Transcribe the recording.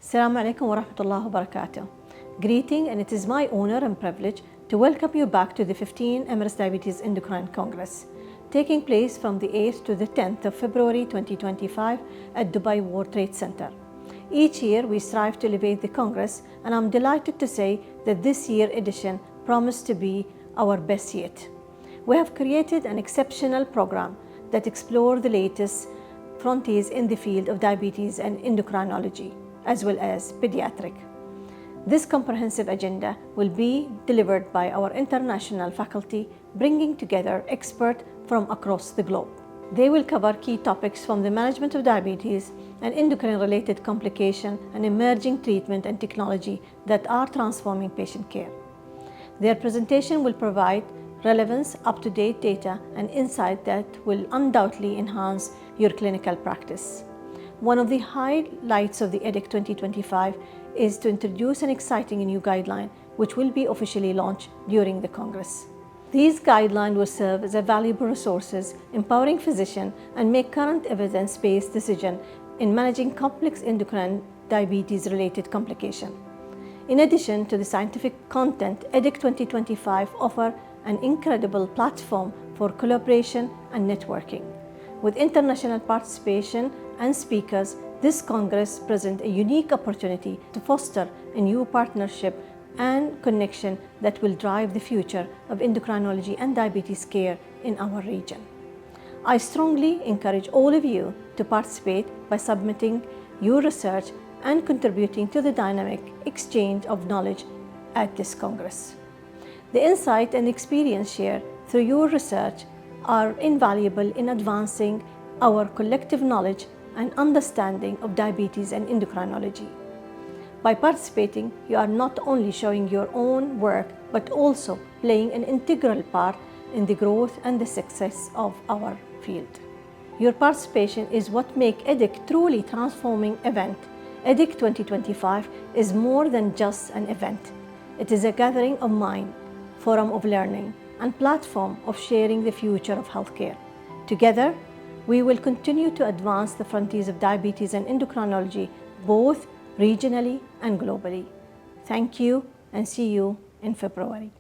Assalamu alaikum wa rahmatullahi wa barakatuh. Greeting, and it is my honor and privilege to welcome you back to the 15th Emirates Diabetes Endocrine Congress, taking place from the 8th to the 10th of February 2025 at Dubai World Trade Center. Each year we strive to elevate the Congress, and I'm delighted to say that this year's edition promised to be our best yet. We have created an exceptional program that explores the latest frontiers in the field of diabetes and endocrinology, as well as pediatric. This comprehensive agenda will be delivered by our international faculty, bringing together experts from across the globe. They will cover key topics from the management of diabetes and endocrine-related complications and emerging treatment and technology that are transforming patient care. Their presentation will provide relevant, up-to-date data and insight that will undoubtedly enhance your clinical practice. One of the highlights of the EDEC 2025 is to introduce an exciting new guideline which will be officially launched during the Congress. These guidelines will serve as a valuable resources, empowering physicians and make current evidence-based decisions in managing complex endocrine diabetes-related complications. In addition to the scientific content, EDEC 2025 offers an incredible platform for collaboration and networking. With international participation and speakers, this Congress presents a unique opportunity to foster a new partnership and connection that will drive the future of endocrinology and diabetes care in our region. I strongly encourage all of you to participate by submitting your research and contributing to the dynamic exchange of knowledge at this Congress. The insight and experience shared through your research are invaluable in advancing our collective knowledge and understanding of diabetes and endocrinology. By participating, you are not only showing your own work, but also playing an integral part in the growth and the success of our field. Your participation is what makes EDEC truly transforming event. EDEC 2025 is more than just an event. It is a gathering of mind, forum of learning, and platform of sharing the future of healthcare. Together, we will continue to advance the frontiers of diabetes and endocrinology, both regionally and globally. Thank you, and see you in February.